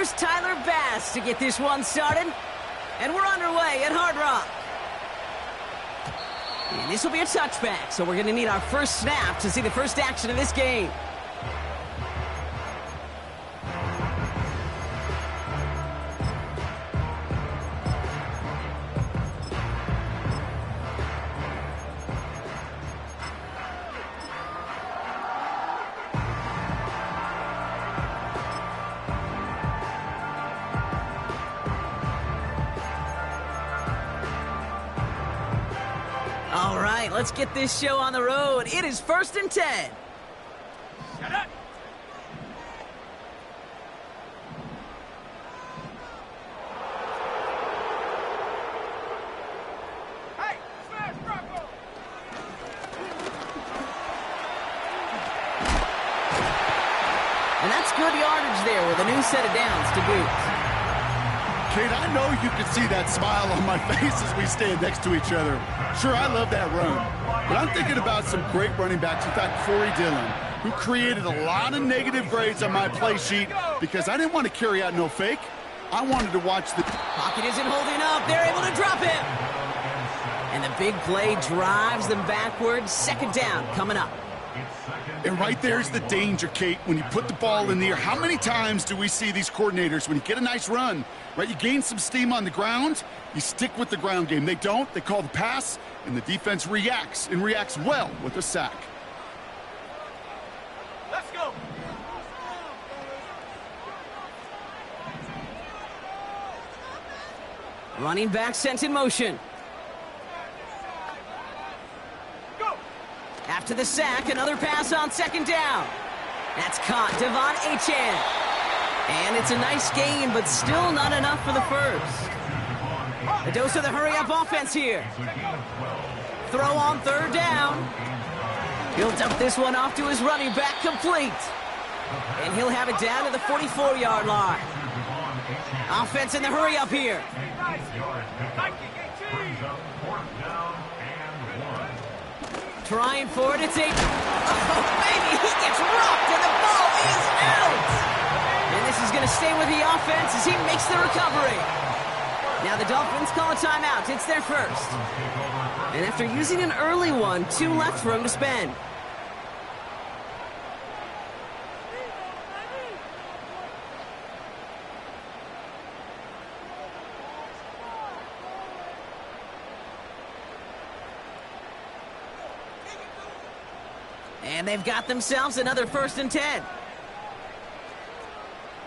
here's Tyler Bass to get this one started. And we're underway at Hard Rock. And this will be a touchback, so we're going to need our first snap to see the first action of this game. All right, let's get this show on the road. It is 1st and 10. Shut up. Hey, smash Rocco. And that's good yardage there with a new set of downs to boot. Kate, I know you can see that smile on my face as we stand next to each other. Sure, I love that run. But I'm thinking about some great running backs. In fact, Corey Dillon, who created a lot of negative grades on my play sheet because I didn't want to carry out no fake. I wanted to watch the... Pocket isn't holding up. They're able to drop him. And the big play drives them backwards. 2nd down coming up. And right there's the danger, Kate, when you put the ball in the air. How many times do we see these coordinators, when you get a nice run, right, you gain some steam on the ground, you stick with the ground game. They don't. They call the pass, and the defense reacts, and reacts well with a sack. Let's go. Running back sent in motion. After the sack, another pass on 2nd down. That's caught. Devon Achane. And it's a nice gain, but still not enough for the first. A dose of the hurry-up offense here. Throw on 3rd down. He'll dump this one off to his running back, complete. And he'll have it down to the 44-yard line. Offense in the hurry-up here. Trying for it, it's a... Oh, baby, he gets rocked, and the ball is out! And this is going to stay with the offense as he makes the recovery. Now the Dolphins call a timeout. It's their first. And after using an early one, 2 left for him to spend. And they've got themselves another 1st and 10.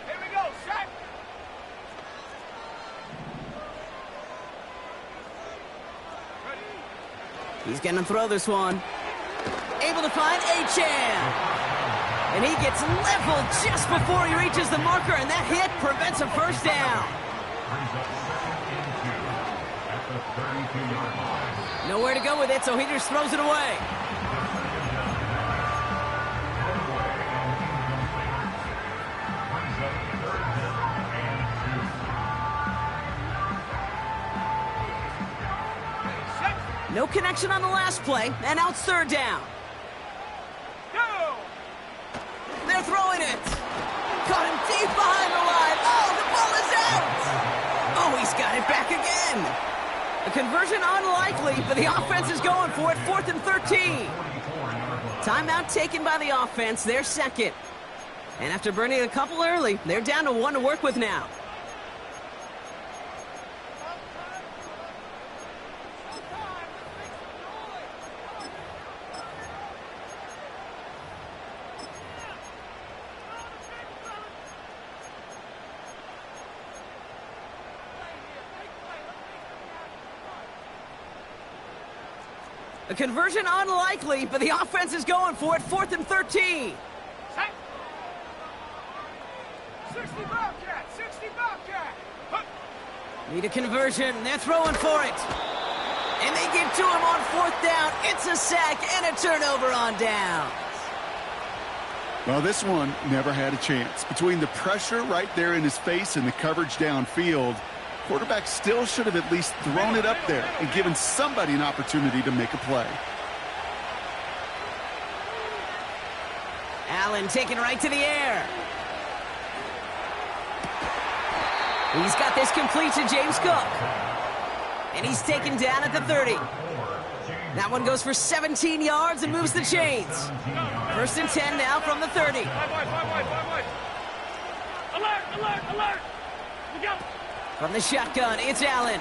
Here we go, set. He's going to throw this one. Able to find Achane. And he gets leveled just before he reaches the marker, and that hit prevents a 1st down. Nowhere to go with it, so he just throws it away. No connection on the last play, and now it's 3rd down. Go! They're throwing it. Caught him deep behind the line. Oh, the ball is out. Oh, he's got it back again. A conversion unlikely, but the offense is going for it. 4th and 13. Timeout taken by the offense. They're 2nd. And after burning a couple early, they're down to 1 to work with now. A conversion unlikely, but the offense is going for it. 4th and 13. Set. 60 Bobcat, 60 Bobcat. Huh. Need a conversion. They're throwing for it. And they get to him on 4th down. It's a sack and a turnover on downs. Well, this one never had a chance. Between the pressure right there in his face and the coverage downfield, quarterback still should have at least thrown it up there and given somebody an opportunity to make a play. Allen taken right to the air. He's got this complete to James Cook. And he's taken down at the 30. That one goes for 17 yards and moves the chains. First and 10 now from the 30. Alert, alert, alert! We go! From the shotgun, it's Allen.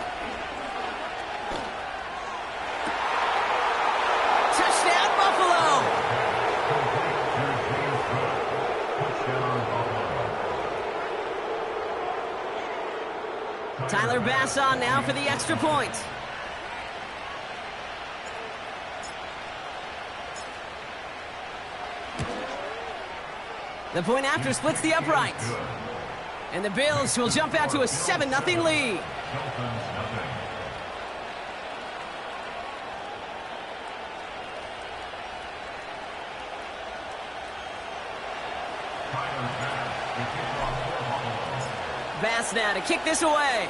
Touchdown, Buffalo! Tyler Bass on now for the extra point. The point after splits the uprights. And the Bills will jump out to a 7-0 lead. Bass now to kick this away.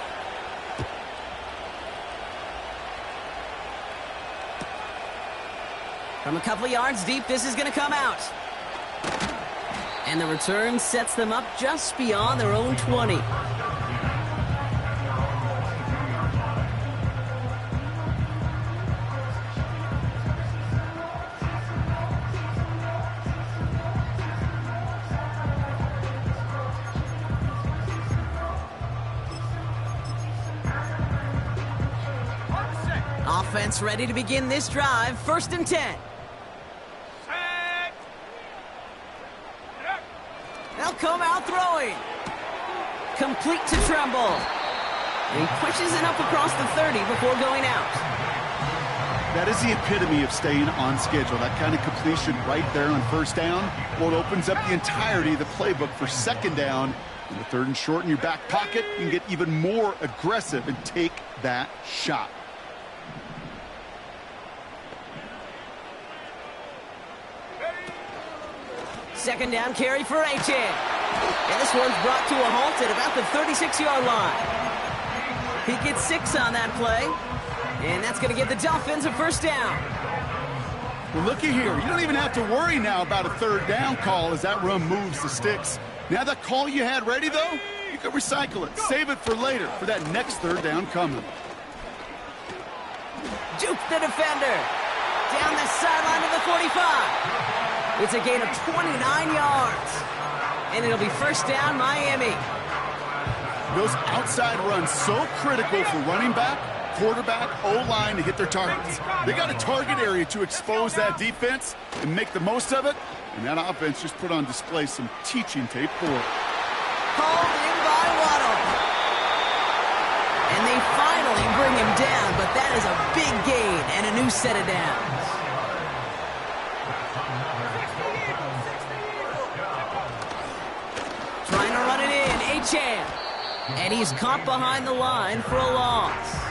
From a couple of yards deep, this is going to come out. And the return sets them up just beyond their own 20. Offense ready to begin this drive. First and 10. They'll come out throwing. Complete to Tremble. And he pushes it up across the 30 before going out. That is the epitome of staying on schedule. That kind of completion right there on first down. Well, it opens up the entirety of the playbook for second down. In the third and short in your back pocket, you can get even more aggressive and take that shot. Second down carry for Achan. And this one's brought to a halt at about the 36-yard line. He gets 6 on that play. And that's going to give the Dolphins a first down. Well, looky here. You don't even have to worry now about a third down call as that run moves the sticks. Now that call you had ready, though, you can recycle it. Save it for later for that next third down coming. Juke the defender. Down the sideline to the 45. It's a gain of 29 yards. And it'll be first down, Miami. Those outside runs so critical for running back, quarterback, O-line to hit their targets. They got a target area to expose that defense and make the most of it. And that offense just put on display some teaching tape for it. Called in by Waddle. And they finally bring him down, but that is a big gain and a new set of downs. Trying to run it in, Achan. And he's caught behind the line for a loss.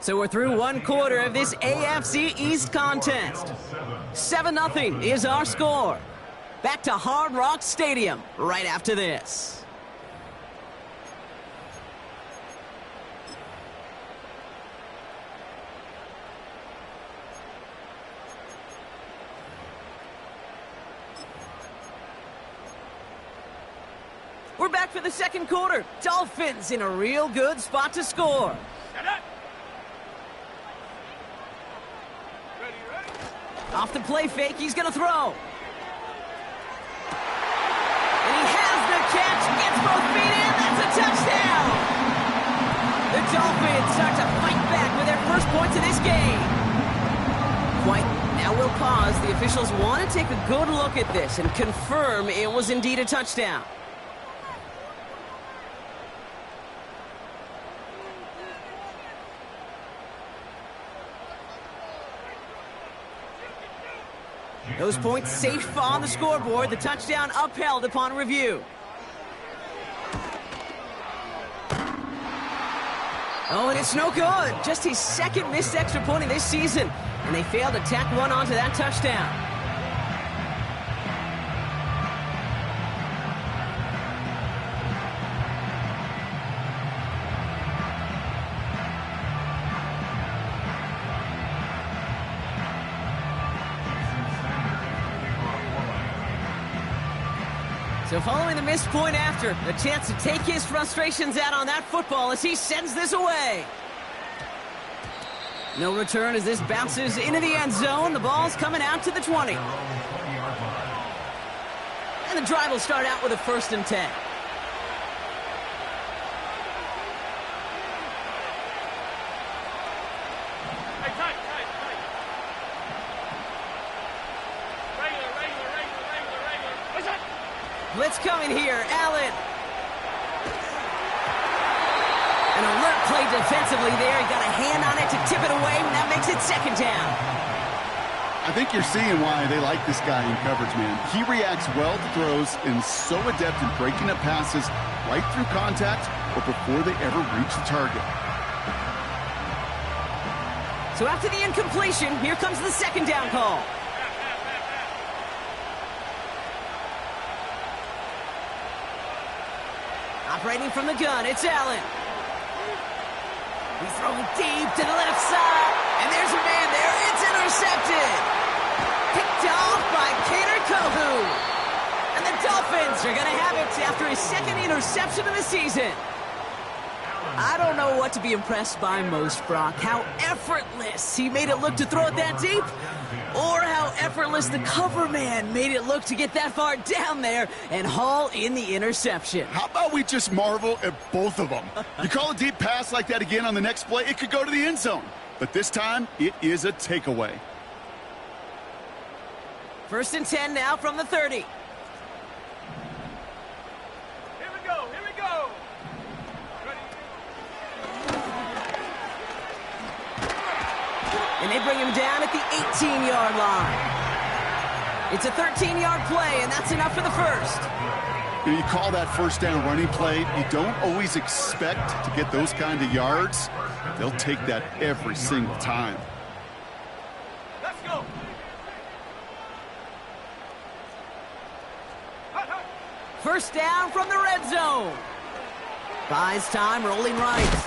So we're through one quarter of this AFC East contest. 7-0 is our score. Back to Hard Rock Stadium right after this. We're back for the second quarter. Dolphins in a real good spot to score. Off the play fake, he's going to throw. And he has the catch, gets both feet in, that's a touchdown! The Dolphins start to fight back with their first points in this game. Now we'll pause. The officials want to take a good look at this and confirm it was indeed a touchdown. Those points safe on the scoreboard. The touchdown upheld upon review. Oh, and it's no good. Just his second missed extra point of this season. And they failed to tack one onto that touchdown. So following the missed point after, a chance to take his frustrations out on that football as he sends this away. No return as this bounces into the end zone. The ball's coming out to the 20. And the drive will start out with a 1st and 10. Blitz coming here, Allen. An alert play defensively there. He got a hand on it to tip it away, and that makes it 2nd down. I think you're seeing why they like this guy in coverage, man. He reacts well to throws and so adept in breaking up passes right through contact or before they ever reach the target. So after the incompletion, here comes the 2nd down call. Operating from the gun, it's Allen. He's throwing deep to the left side. And there's a man there. It's intercepted. Picked off by Kader Kohu. And the Dolphins are going to have it after his 2nd interception of the season. I don't know what to be impressed by most, Brock. How effortless he made it look to throw it that deep, or how effortless the cover man made it look to get that far down there and haul in the interception. How about we just marvel at both of them? You call a deep pass like that again on the next play, it could go to the end zone. But this time, it is a takeaway. 1st and 10 now from the 30. Here we go. Here we go. And they bring him down at the 18-yard line. It's a 13-yard play, and that's enough for the 1st. You call that 1st down running play, you don't always expect to get those kind of yards. They'll take that every single time. Let's go. 1st down from the red zone. Buys time, rolling right.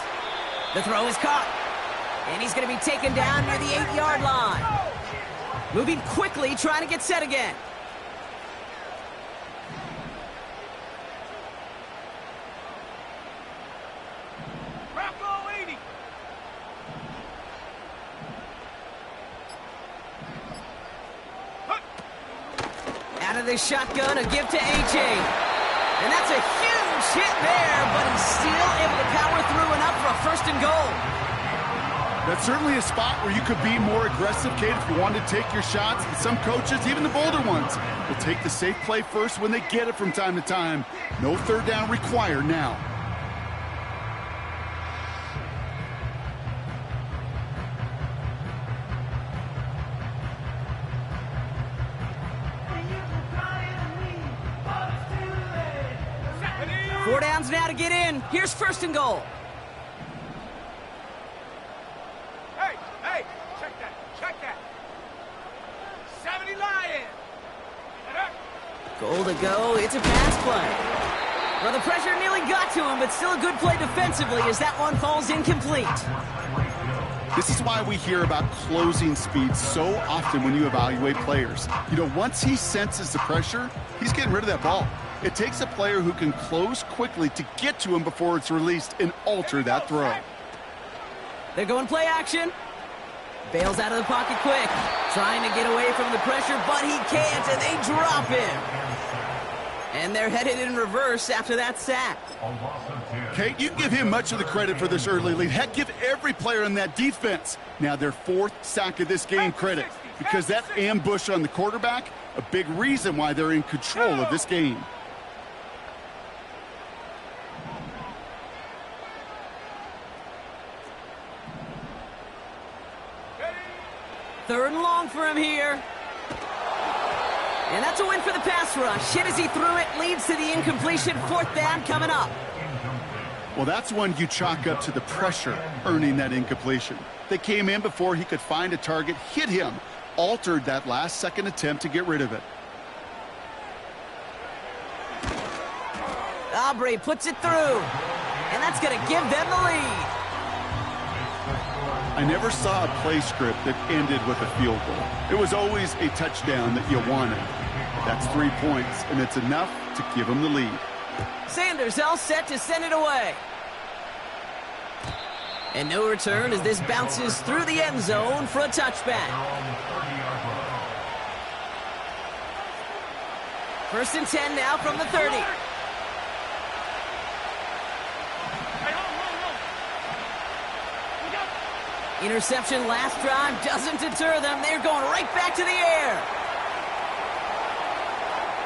The throw is caught. And he's going to be taken down near the 8-yard line. Moving quickly, trying to get set again. Bravo 80. Out of the shotgun, a give to A.J. And that's a huge hit there, but he's still able to power through enough for a 1st and goal. That's certainly a spot where you could be more aggressive, Kate, if you wanted to take your shots. And some coaches, even the bolder ones, will take the safe play first when they get it from time to time. No 3rd down required now. Four downs now to get in. Here's 1st and goal. Hey, check that. 70 Lions. Goal to go. It's a pass play. Well, the pressure nearly got to him, but still a good play defensively as that one falls incomplete. This is why we hear about closing speed so often when you evaluate players. You know, once he senses the pressure, he's getting rid of that ball. It takes a player who can close quickly to get to him before it's released and alter that throw. They're going play action. Bails out of the pocket quick. Trying to get away from the pressure, but he can't, and they drop him. And they're headed in reverse after that sack. Kate, you give him much of the credit for this early lead. Heck, give every player in that defense now their 4th sack of this game credit, because that ambush on the quarterback, a big reason why they're in control of this game. Third and long for him here. And that's a win for the pass rush. Hit as he threw it, leads to the incompletion. 4th down coming up. Well, that's one you chalk up to the pressure earning that incompletion. They came in before he could find a target, hit him, altered that last-second attempt to get rid of it. Aubrey puts it through. And that's going to give them the lead. I never saw a play script that ended with a field goal. It was always a touchdown that you wanted. That's 3 points, and it's enough to give them the lead. Sanders all set to send it away. And no return as this bounces through the end zone for a touchback. First and 10 now from the 30. Interception last drive doesn't deter them. They're going right back to the air.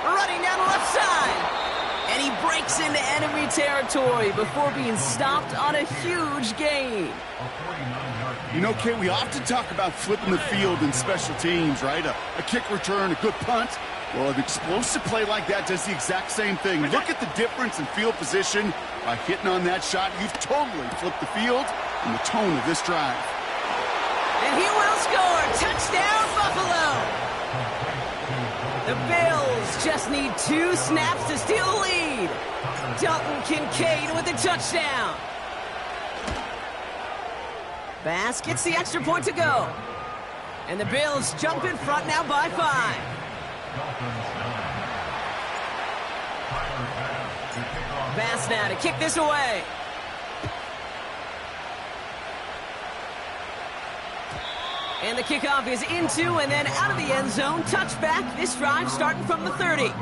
Running down the left side. And he breaks into enemy territory before being stopped on a huge gain. You know, Kate, we often talk about flipping the field in special teams, right? A kick return, a good punt. Well, an explosive play like that does the exact same thing. Look at the difference in field position. By hitting on that shot, you've totally flipped the field and the tone of this drive. And he will score. Touchdown, Buffalo. The Bills just need 2 snaps to steal the lead. Dalton Kincaid with a touchdown. Bass gets the extra point to go. And the Bills jump in front now by 5. Bass now to kick this away. And the kickoff is into and then out of the end zone. Touchback. This drive starting from the 30.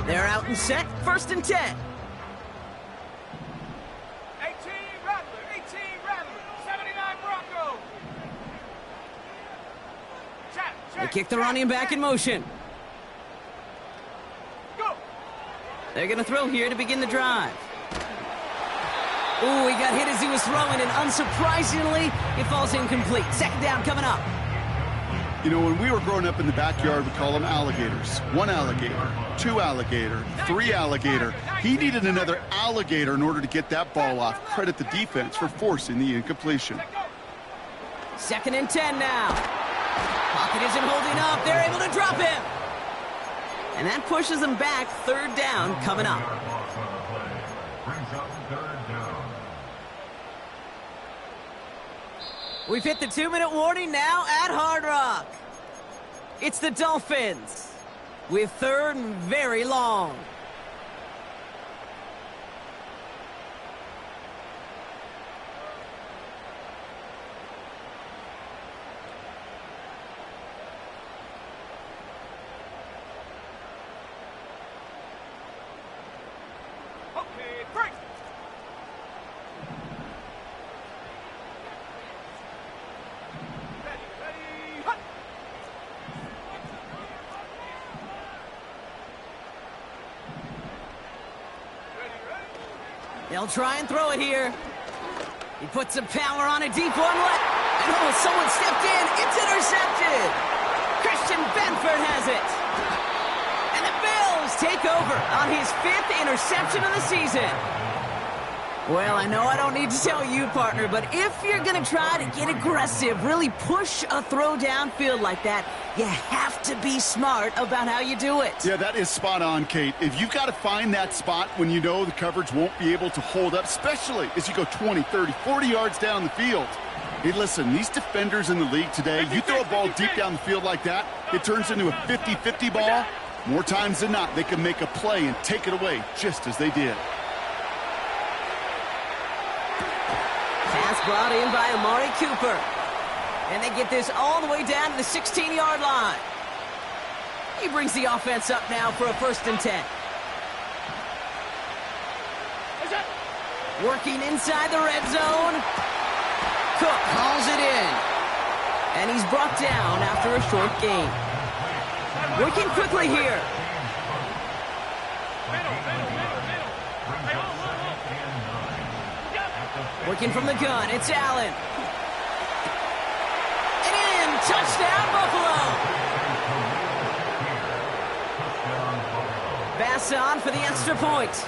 They're out and set. First and 10. They kick the running back in motion. They're going to throw here to begin the drive. Ooh, he got hit as he was throwing, and unsurprisingly, it falls incomplete. Second down coming up. You know, when we were growing up in the backyard, we call them alligators. 1 alligator, 2 alligator, 3 alligator. He needed another alligator in order to get that ball off. Credit the defense for forcing the incompletion. Second and 10 now. Pocket isn't holding up. They're able to drop him. And that pushes them back. Third down coming up. We've hit the 2-minute warning now at Hard Rock. It's the Dolphins with third and very long. They'll try and throw it here. He puts some power on a deep one. And oh, someone stepped in. It's intercepted. Christian Benford has it. And the Bills take over on his 5th interception of the season. Well, I know I don't need to tell you, partner, but if you're going to try to get aggressive, really push a throw downfield like that, you have to be smart about how you do it. Yeah, that is spot on, Kate. If you've got to find that spot when you know the coverage won't be able to hold up, especially as you go 20, 30, 40 yards down the field. Hey, listen, these defenders in the league today, you throw a ball deep down the field like that, it turns into a 50-50 ball. More times than not, they can make a play and take it away just as they did. Pass brought in by Amari Cooper. And they get this all the way down to the 16-yard line. He brings the offense up now for a 1st and 10. Working inside the red zone. Cook calls it in. And he's brought down after a short gain. Working quickly here. Working from the gun, it's Allen. And in, touchdown Buffalo. Bass on for the extra point.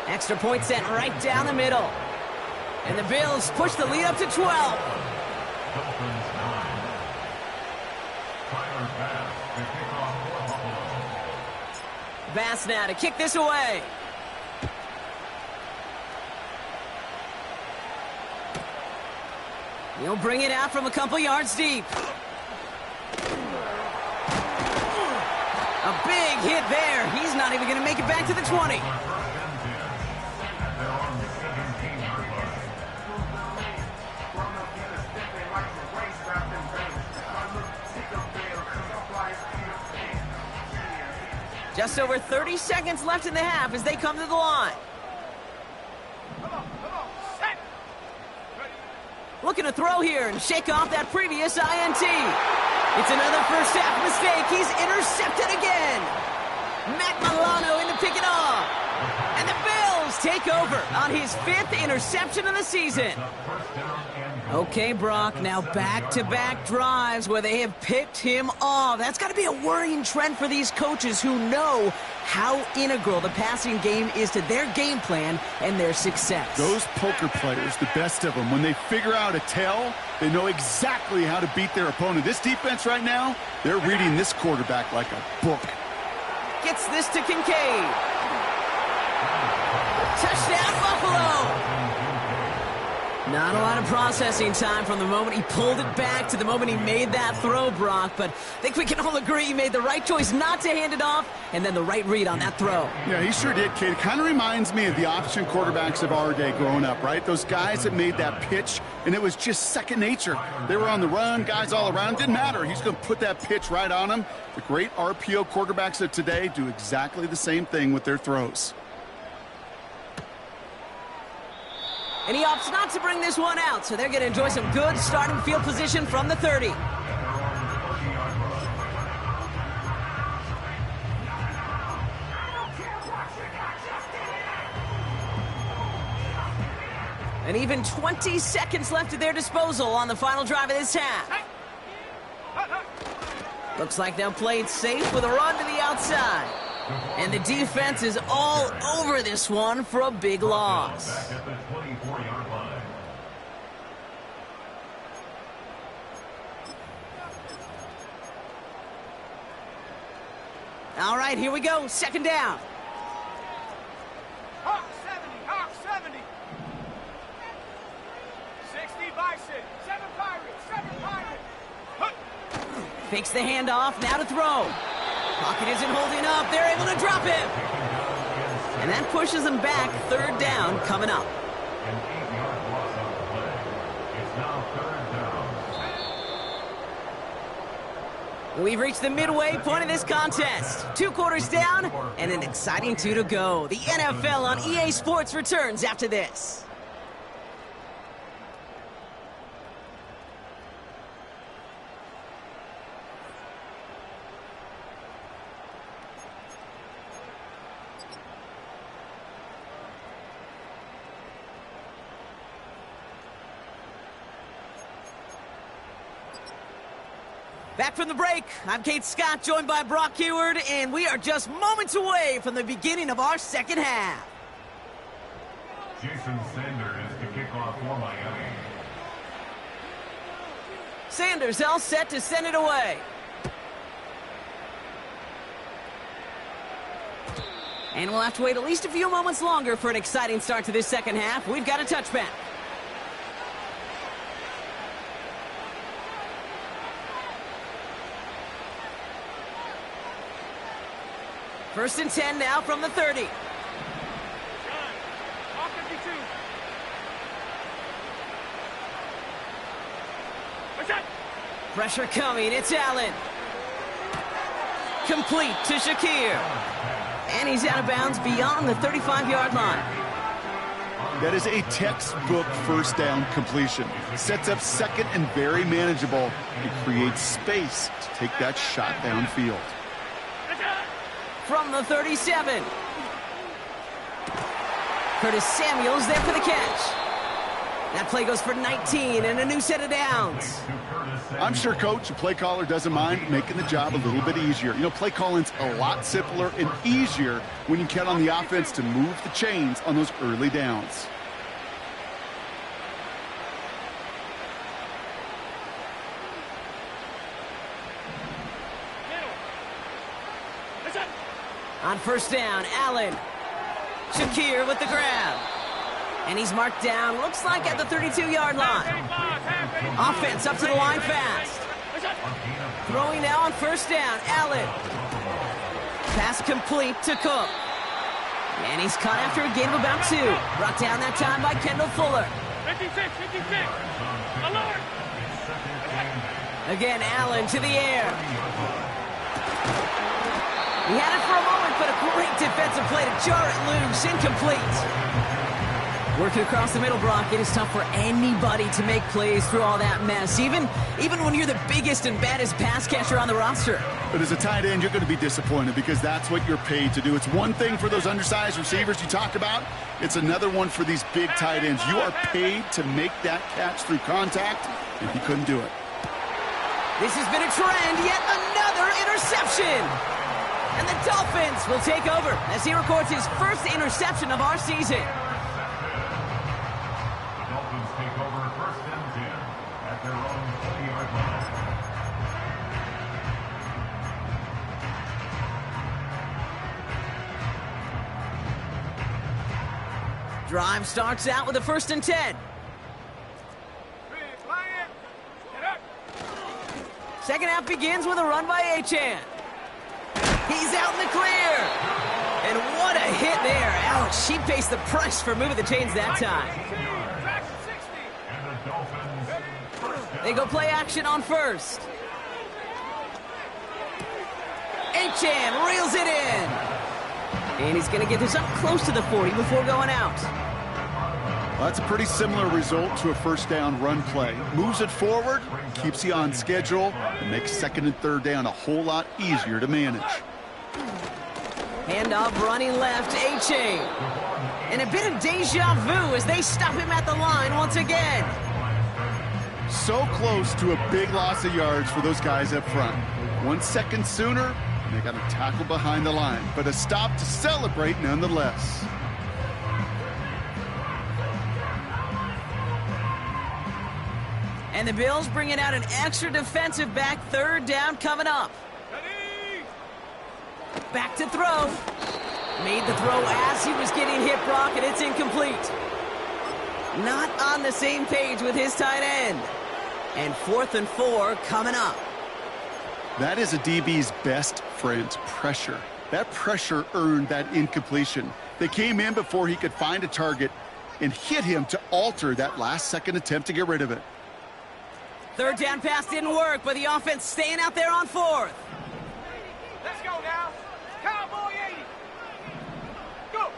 Extra point sent right down the middle. And the Bills push the lead up to 12. Bass now to kick this away. He'll bring it out from a couple yards deep. A big hit there. He's not even going to make it back to the 20. Just over 30 seconds left in the half as they come to the line. Looking to throw here and shake off that previous INT. It's another first half mistake. He's intercepted again. Matt Milano in to pick it off. And the Bills take over on his 5th interception of the season. Okay, Brock, now back-to-back drives where they have picked him off. That's got to be a worrying trend for these coaches who know how integral the passing game is to their game plan and their success. Those poker players, the best of them, when they figure out a tell, they know exactly how to beat their opponent. This defense right now, they're reading this quarterback like a book. Gets this to Kincaid. Touchdown, Buffalo! Not a lot of processing time from the moment he pulled it back to the moment he made that throw, Brock. But I think we can all agree he made the right choice not to hand it off, and then the right read on that throw. Yeah, he sure did, kid. It kind of reminds me of the option quarterbacks of our day growing up, right? Those guys that made that pitch, and it was just second nature. They were on the run, guys all around. Didn't matter. He's going to put that pitch right on him. The great RPO quarterbacks of today do exactly the same thing with their throws. And he opts not to bring this one out, so they're going to enjoy some good starting field position from the 30. And even 20 seconds left at their disposal on the final drive of this half. Looks like they'll play it safe with a run to the outside. And the defense is all over this one for a big loss. All right, here we go. Second down. Hawk 70. 60 Bison. 7 Pirates. Fakes the handoff. Now to throw. Pocket isn't holding up. They're able to drop him. And that pushes them back. Third down coming up. An 8-yard loss on the play. It's now third down. We've reached the midway point of this contest. 2 quarters down and an exciting 2 to go. The NFL on EA Sports returns after this. Back from the break, I'm Kate Scott, joined by Brock Heward, and we are just moments away from the beginning of our second half. Jason Sanders to kick off for Miami. Sanders all set to send it away. And we'll have to wait at least a few moments longer for an exciting start to this second half. We've got a touchback. First and 10 now from the 30. John, Hawk 52. What's that? Pressure coming, it's Allen. Complete to Shakir. And he's out of bounds beyond the 35-yard line. That is a textbook first down completion. Sets up second and very manageable. It creates space to take that shot downfield. From the 37. Curtis Samuel's there for the catch. That play goes for 19 and a new set of downs. I'm sure, Coach, a play caller doesn't mind making the job a little bit easier. You know, play calling's a lot simpler and easier when you count on the offense to move the chains on those early downs. On first down, Allen. Shakir with the grab. And he's marked down, looks like at the 32-yard line. Offense up to the line fast. Throwing now on first down, Allen. Pass complete to Cook. And he's caught after a gain of about 2. Brought down that time by Kendall Fuller. 56, 56. Alert. Again, Allen to the air. He had it for a moment, but a great defensive play to jar it loose. Incomplete. Working across the middle, Brock, it is tough for anybody to make plays through all that mess, even when you're the biggest and baddest pass catcher on the roster. But as a tight end, you're going to be disappointed because that's what you're paid to do. It's one thing for those undersized receivers you talk about. It's another one for these big tight ends. You are paid to make that catch through contact, and he couldn't do it. This has been a trend, yet another interception. And the Dolphins will take over as he records his first interception of our season. The Dolphins take over 1st and 10 at their own 20-yard line. Drive starts out with a 1st and 10. Second half begins with a run by Achane. He's out in the clear. And what a hit there. Ouch, she faced the price for moving the chains that time. And the Dolphins They go play action on first. Achane reels it in. And he's going to get this up close to the 40 before going out. Well, that's a pretty similar result to a first down run play. Moves it forward, keeps you on schedule, and makes 2nd and 3rd down a whole lot easier to manage. Handoff running left, Achane. And a bit of deja vu as they stop him at the line once again. So close to a big loss of yards for those guys up front. 1 second sooner, and they got a tackle behind the line, but a stop to celebrate nonetheless. And the Bills bringing out an extra defensive back, 3rd down coming up. Back to throw. Made the throw as he was getting hit, Brock, and it's incomplete. Not on the same page with his tight end. And 4th and 4 coming up. That is a DB's best friend, pressure. That pressure earned that incompletion. They came in before he could find a target and hit him to alter that last-second attempt to get rid of it. 3rd down pass didn't work, but the offense staying out there on 4th. Let's go now. Cowboy 80. Go.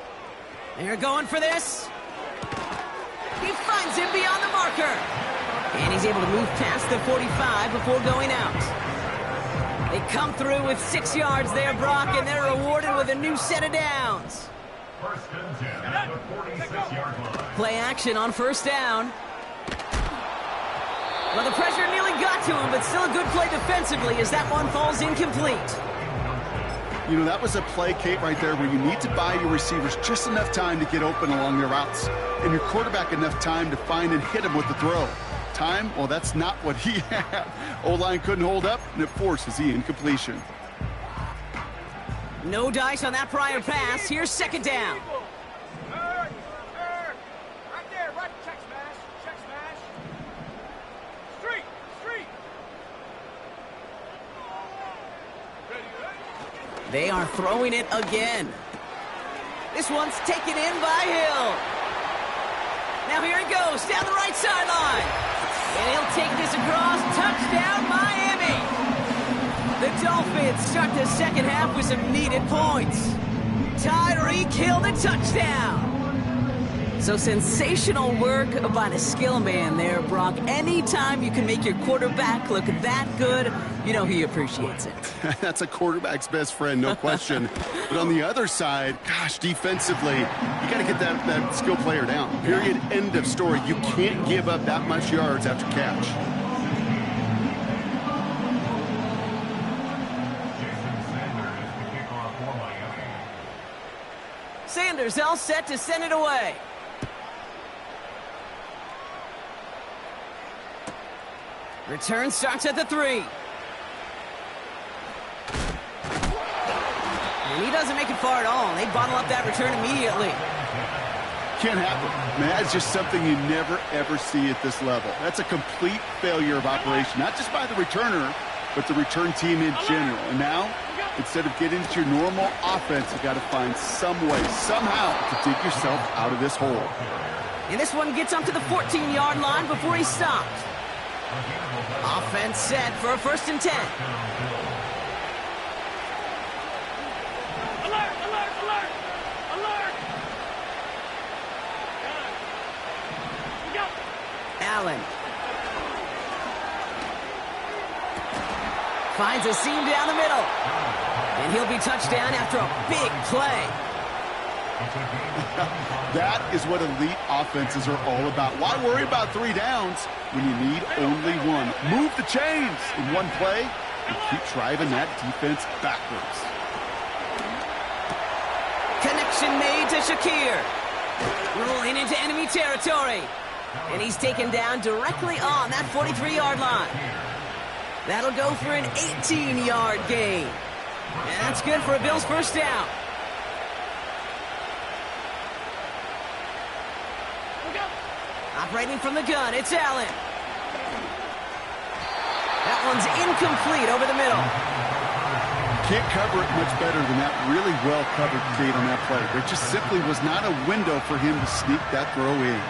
They're going for this. He finds him beyond the marker. And he's able to move past the 45 before going out. They come through with 6 yards there, Brock, and they're rewarded with a new set of downs. 1st and 10 at the 46-yard line. Play action on 1st down. Well, the pressure nearly got to him, but still a good play defensively as that one falls incomplete. You know, that was a play, Kate, right there where you need to buy your receivers just enough time to get open along their routes, and your quarterback enough time to find and hit him with the throw. Time? Well, that's not what he had. O-line couldn't hold up, and it forces the incompletion. No dice on that prior pass. Here's 2nd down. Right there, right. Check smash. Check smash. Street. Ready. They are throwing it again. This one's taken in by Hill. Now here he goes, down the right sideline. And he'll take this across. Touchdown, Miami. The Dolphins start the 2nd half with some needed points. Tyreek Hill, the touchdown. So sensational work by the skill man there, Brock. Anytime you can make your quarterback look that good, you know he appreciates it. That's a quarterback's best friend, no question. But on the other side, gosh, defensively, you got to get that skill player down. Period, end of story. You can't give up that much yards after catch. Sanders all set to send it away. Return starts at the 3. And he doesn't make it far at all. They bottle up that return immediately. Can't happen. Man, that's just something you never, ever see at this level. That's a complete failure of operation, not just by the returner, but the return team in general. And now, instead of getting into your normal offense, you got to find some way, somehow, to dig yourself out of this hole. And this one gets up to the 14-yard line before he's stopped. Offense set for a 1st and 10. Alert! Alert! Alert! Alert! Go! Allen. Finds a seam down the middle. And he'll be touchdown after a big play. That is what elite offenses are all about. Why worry about 3 downs when you need only 1? Move the chains in one play and keep driving that defense backwards. Connection made to Shakir. Rolling into enemy territory. And he's taken down directly on that 43-yard line. That'll go for an 18-yard gain. And that's good for a Bills 1st down. Operating from the gun, it's Allen. That one's incomplete over the middle. Can't cover it much better than that really well-covered gate on that play. There just simply was not a window for him to sneak that throw in.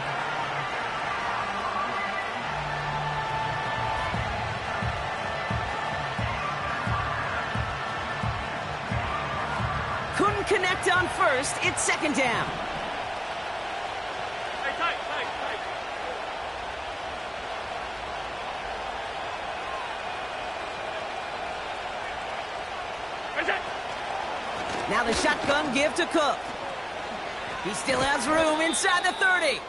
Couldn't connect on 1st, it's 2nd down. Hey, tight, tight, tight. Where's that? Now the shotgun give to Cook. He still has room inside the 30.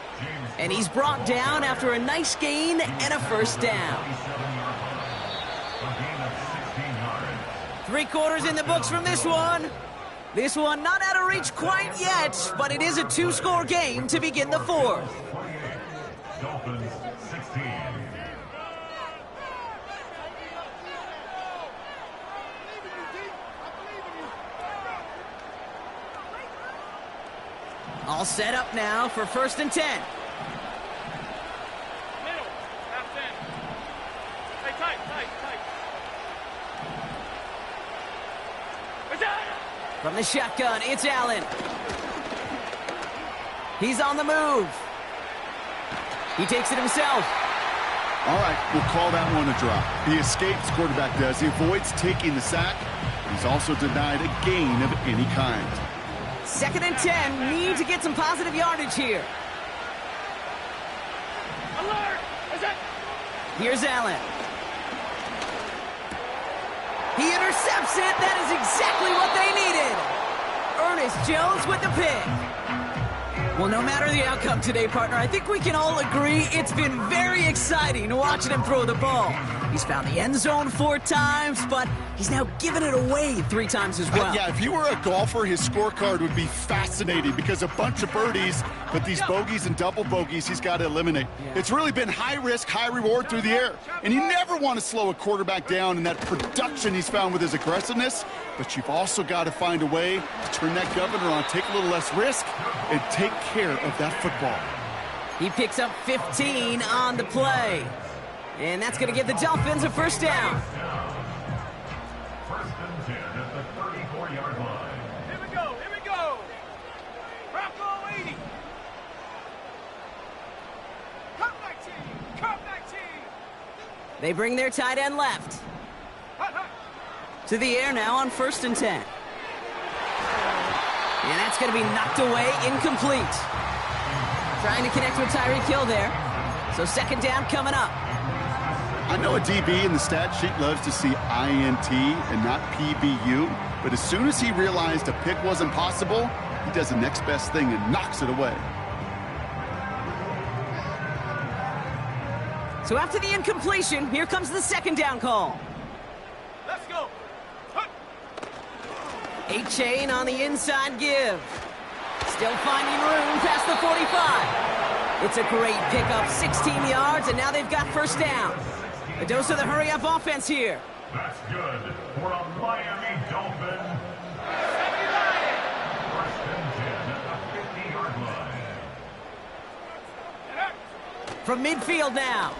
And he's brought down after a nice gain and a 1st down. 3 quarters in the books from this one. This one not out of reach quite yet, but it is a 2-score game to begin the 4th. Dolphins 16. All set up now for 1st and 10. Middle. Half 10. Hey, tight, tight, tight. Where's that? From the shotgun, it's Allen. He's on the move. He takes it himself. All right, we'll call that one a drop. He escapes, quarterback does. He avoids taking the sack. He's also denied a gain of any kind. 2nd and 10, need to get some positive yardage here. Alert! Where's that? Here's Allen. He intercepts it. That is exactly what they needed. Ernest Jones with the pick. Well, no matter the outcome today, partner, I think we can all agree it's been very exciting watching him throw the ball. He's found the end zone 4 times, but he's now given it away 3 times as well. Yeah, if you were a golfer, his scorecard would be fascinating because a bunch of birdies, but these bogeys and double bogeys he's got to eliminate. It's really been high risk, high reward through the air. And you never want to slow a quarterback down in that production he's found with his aggressiveness, but you've also got to find a way to turn that governor on, take a little less risk, and take care of that football. He picks up 15 on the play. And that's going to give the Dolphins a 1st down. 1st and 10 at the 34-yard line. Here we go, here we go. Bronco 80. Come 19, come 19. They bring their tight end left. Hot, hot. To the air now on 1st and 10. And that's going to be knocked away, incomplete. Trying to connect with Tyreek Hill there. So 2nd down coming up. I know a DB in the stat sheet loves to see INT and not PBU, but as soon as he realized a pick wasn't possible, he does the next best thing and knocks it away. So after the incompletion, here comes the 2nd down call. Let's go. Hut. A-chain on the inside give. Still finding room past the 45. It's a great pickup, 16 yards, and now they've got 1st down. A dose of the hurry-up offense here. That's good for a Miami Dolphin. 79. From midfield now.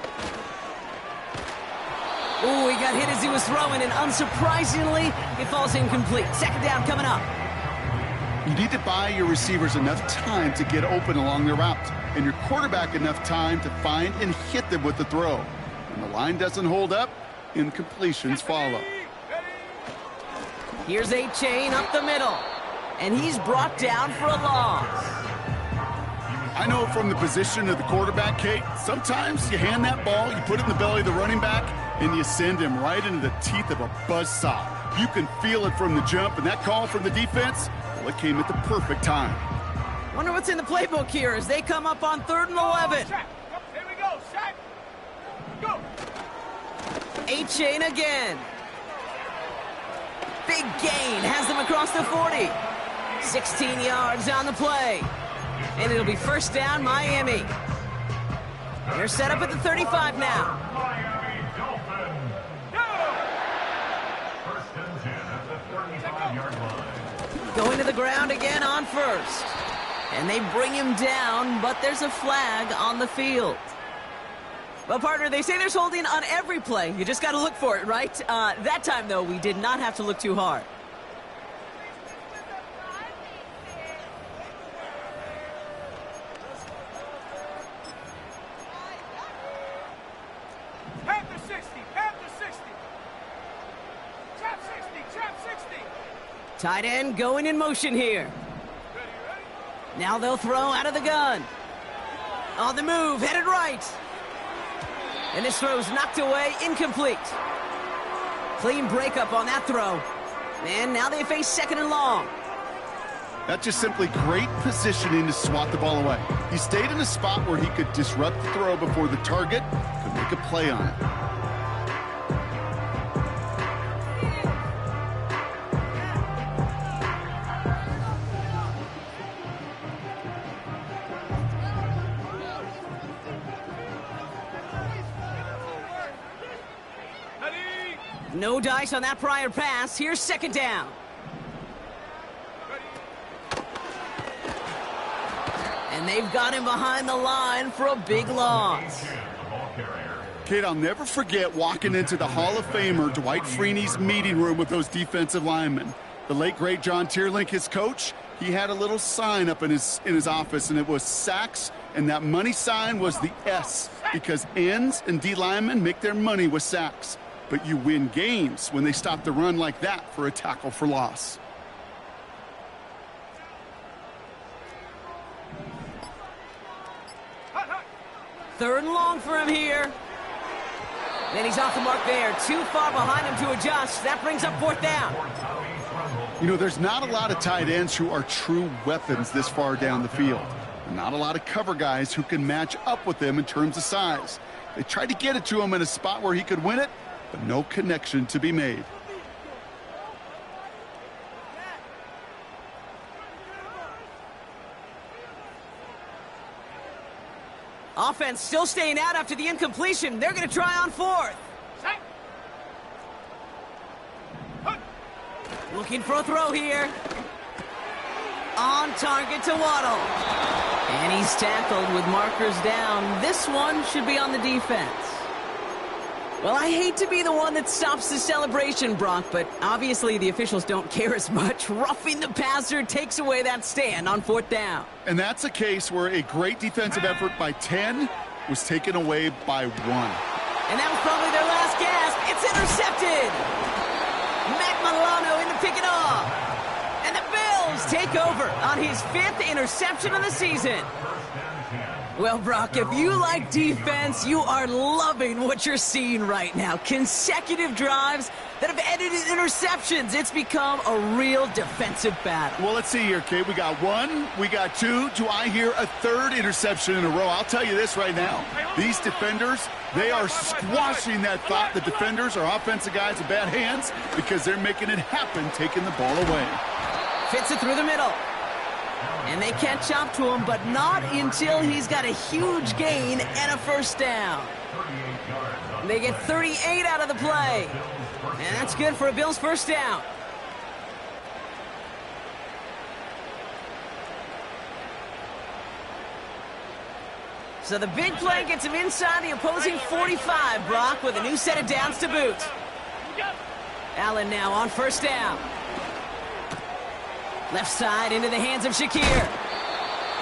Ooh, he got hit as he was throwing, and unsurprisingly, it falls incomplete. Second down coming up. You need to buy your receivers enough time to get open along their route, and your quarterback enough time to find and hit them with the throw. When the line doesn't hold up, incompletions follow. Here's A-Chain up the middle, and he's brought down for a loss. I know from the position of the quarterback, Kate, sometimes you hand that ball, you put it in the belly of the running back, and you send him right into the teeth of a buzzsaw. You can feel it from the jump, and that call from the defense, well, it came at the perfect time. Wonder what's in the playbook here as they come up on 3rd and 11. Here we go, Shaq. Go. A-Chain again. Big gain, has them across the 40. 16 yards on the play. And it'll be first down, Miami. They're set up at the 35 now. Miami Dolphins. First and 10 at the 35-yard line. Going to the ground again on first. And they bring him down, but there's a flag on the field. Well, partner, they say there's holding on every play. You just got to look for it, right? That time, though, we did not have to look too hard. Panther 60, Panther 60. Trap 60, trap 60. Tight end going in motion here. Now they'll throw out of the gun. On the move, headed right. And this throw's knocked away, incomplete. Clean breakup on that throw. And now they face 2nd and long. That's just simply great positioning to swat the ball away. He stayed in a spot where he could disrupt the throw before the target could make a play on it. No dice on that prior pass. Here's 2nd down. And they've got him behind the line for a big loss. Kate, I'll never forget walking into the Hall of Famer Dwight Freeney's meeting room with those defensive linemen. The late, great John Tierlink, his coach, he had a little sign up in his office, and it was sacks, and that money sign was the S, because ends and D linemen make their money with sacks. But you win games when they stop the run like that for a tackle for loss. Third and long for him here. And he's off the mark there. Too far behind him to adjust. That brings up 4th down. You know, there's not a lot of tight ends who are true weapons this far down the field. And not a lot of cover guys who can match up with them in terms of size. They tried to get it to him in a spot where he could win it, but no connection to be made. Offense still staying out after the incompletion. They're going to try on 4th. Looking for a throw here. On target to Waddle. And he's tackled with markers down. This one should be on the defense. Well, I hate to be the one that stops the celebration, Brock, but obviously the officials don't care as much. Roughing the passer takes away that stand on 4th down. And that's a case where a great defensive effort by 10 was taken away by 1. And that was probably their last gasp. It's intercepted. Matt Milano in to pick it off. And the Bills take over on his 5th interception of the season. Well, Brock, if you like defense, you are loving what you're seeing right now. Consecutive drives that have ended in interceptions. It's become a real defensive battle. Well, let's see here, Kate. We got 1, we got 2. Do I hear a 3rd interception in a row? I'll tell you this right now. These defenders, they are squashing that thought the defenders are offensive guys with bad hands because they're making it happen, taking the ball away. Fits it through the middle. And they catch up to him, but not until he's got a huge gain and a first down. They get 38 out of the play. And that's good for a Bills first down. So the big play gets him inside the opposing 45, Brock, with a new set of downs to boot. Allen now on first down. Left side into the hands of Shakir.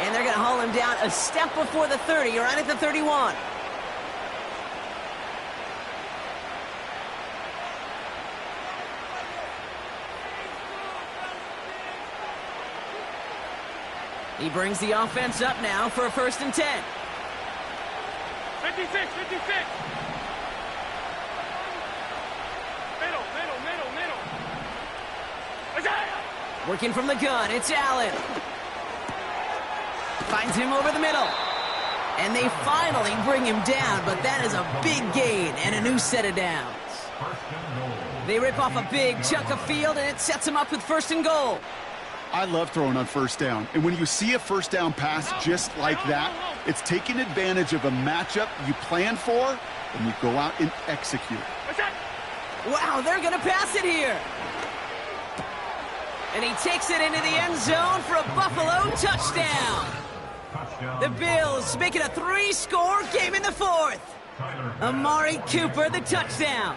And they're going to haul him down a step before the 30, right at the 31. He brings the offense up now for a 1st and 10. 56, 56. Middle. Isaiah! Working from the gun, it's Allen. Finds him over the middle. And they finally bring him down, but that is a big gain and a new set of downs. They rip off a big chunk of field, and it sets them up with 1st and goal. I love throwing on 1st down. And when you see a 1st down pass just like that, it's taking advantage of a matchup you planned for, and you go out and execute. Wow, they're going to pass it here. And he takes it into the end zone for a Buffalo touchdown. The Bills make it a 3-score game in the 4th. Amari Cooper, the touchdown.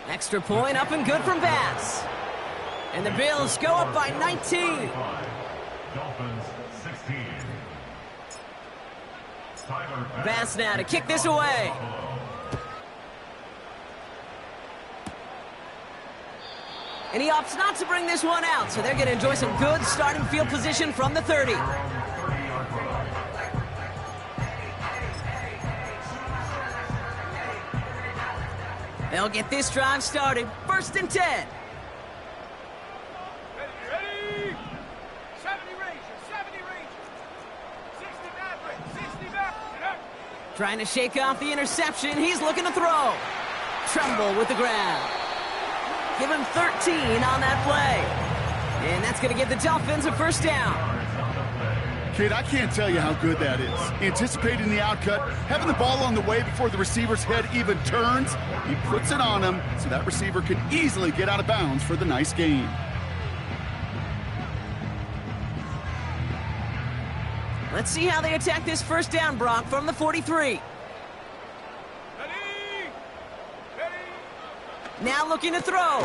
Extra point up and good from Bass. And the Bills go up by 19. Dolphins 16. Bass now to kick this away. And he opts not to bring this one out, so they're going to enjoy some good starting field position from the 30. They'll get this drive started. 1st and 10. Ready? 70 Rangers, 60 Mavericks, 60 Mavericks. Trying to shake off the interception. He's looking to throw. Tremble with the ground. Give him 13 on that play. And that's going to give the Dolphins a 1st down. Kid, I can't tell you how good that is. Anticipating the outcut, having the ball on the way before the receiver's head even turns, he puts it on him so that receiver can easily get out of bounds for the nice gain. Let's see how they attack this 1st down, Brock, from the 43. Now looking to throw.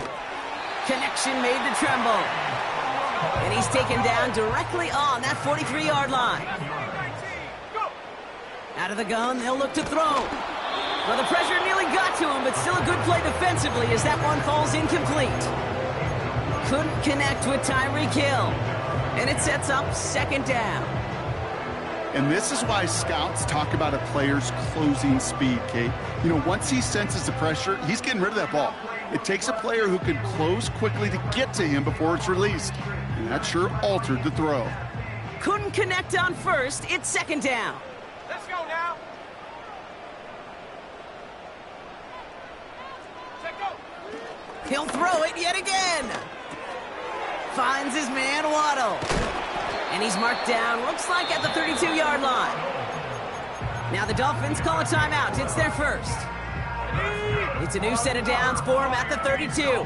Connection made to Tremble. And he's taken down directly on that 43-yard line. Out of the gun, they'll look to throw. Well, the pressure nearly got to him, but still a good play defensively as that one falls incomplete. Couldn't connect with Tyreek Hill. And it sets up 2nd down. And this is why scouts talk about a player's closing speed, Kate. You know, once he senses the pressure, he's getting rid of that ball. It takes a player who can close quickly to get to him before it's released. And that sure altered the throw. Couldn't connect on 1st. It's 2nd down. Let's go now. Check go. He'll throw it yet again. Finds his man Waddle. And he's marked down, looks like at the 32-yard line. Now the Dolphins call a timeout. It's their 1st. It's a new set of downs for him at the 32.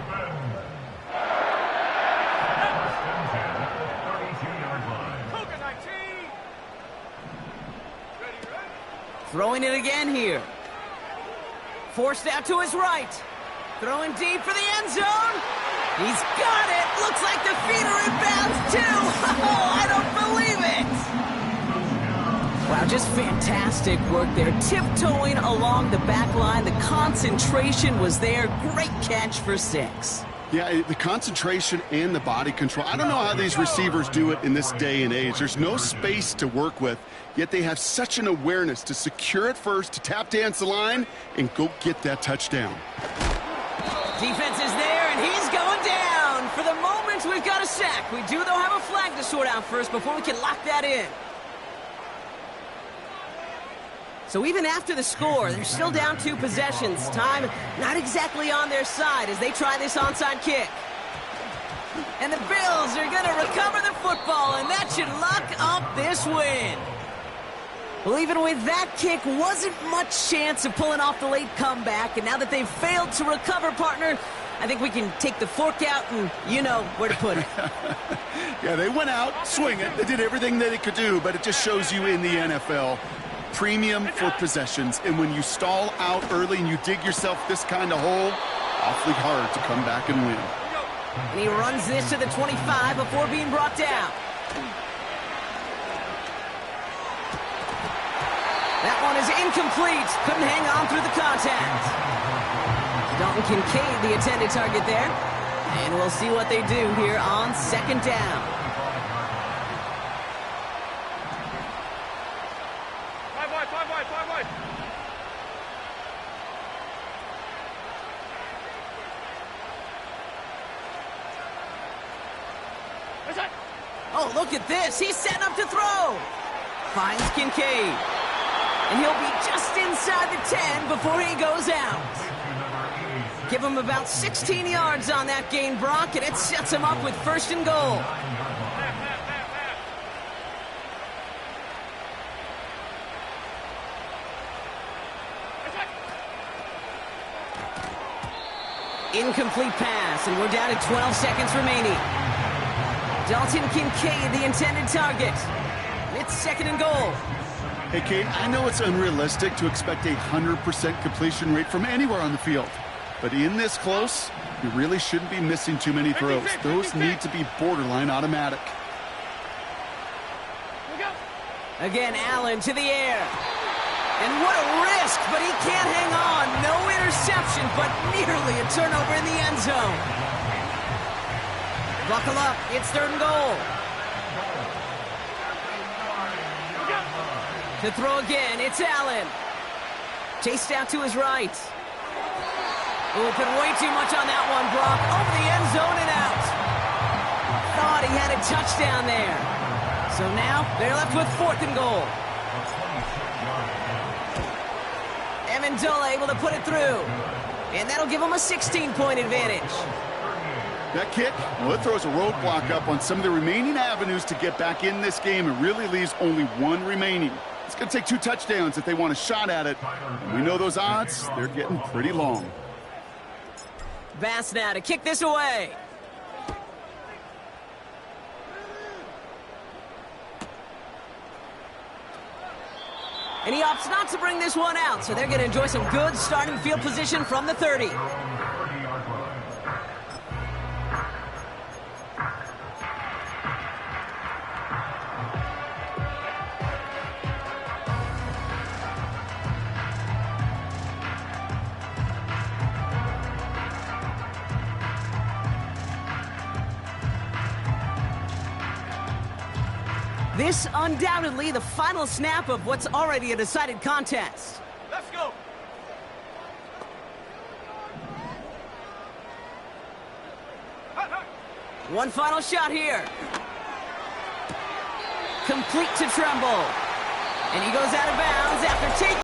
Throwing it again here. Forced out to his right. Throwing deep for the end zone. He's got it. Looks like the feet are in bounds too. Oh, I don't believe it. Wow, just fantastic work there. Tiptoeing along the back line. The concentration was there. Great catch for 6. Yeah, the concentration and the body control. I don't know how these receivers do it in this day and age. There's no space to work with, yet they have such an awareness to secure it first, to tap dance the line, and go get that touchdown. Defense is there, and he's going down. For the moment, we've got a sack. We do, though, have a flag to sort out first before we can lock that in. So even after the score, they're still down 2 possessions. Time not exactly on their side as they try this onside kick. And the Bills are going to recover the football, and that should lock up this win. Well, even with that kick, wasn't much chance of pulling off the late comeback. And now that they've failed to recover, partner, I think we can take the fork out and you know where to put it. Yeah, they went out swinging. They did everything that they could do, but it just shows you in the NFL, premium for possessions. And when you stall out early and you dig yourself this kind of hole, awfully hard to come back and win. And he runs this to the 25 before being brought down. That one is incomplete. Couldn't hang on through the contact. Dalton Kincaid, the intended target there. And we'll see what they do here on second down. Five wide, five wide, five wide. What's that? Oh, look at this. He's setting up to throw. Finds Kincaid. And he'll be just inside the 10 before he goes out. Give him about 16 yards on that gain, Brock, and it sets him up with first and goal. Incomplete pass, and we're down to 12 seconds remaining. Dalton Kincaid, the intended target. It's second and goal. Hey, Kate, I know it's unrealistic to expect a 100% completion rate from anywhere on the field. But in this close, you really shouldn't be missing too many throws. Those need to be borderline automatic. Again, Allen to the air. And what a risk, but he can't hang on. No interception, but nearly a turnover in the end zone. Buckle up, it's third and goal. To throw again, it's Allen. Chased out to his right. Oh, put way too much on that one, Brock. Over the end zone and out. Thought he had a touchdown there. So now they're left with fourth and goal. Amendola able to put it through. And that'll give him a 16-point advantage. That kick, well, it throws a roadblock up on some of the remaining avenues to get back in this game. It really leaves only one remaining. It's going to take 2 touchdowns if they want a shot at it. And we know those odds, they're getting pretty long. Bass now to kick this away. And he opts not to bring this one out, so they're going to enjoy some good starting field position from the 30. This undoubtedly the final snap of what's already a decided contest. Let's go. One final shot here. Complete to Tremble. And he goes out of bounds after taking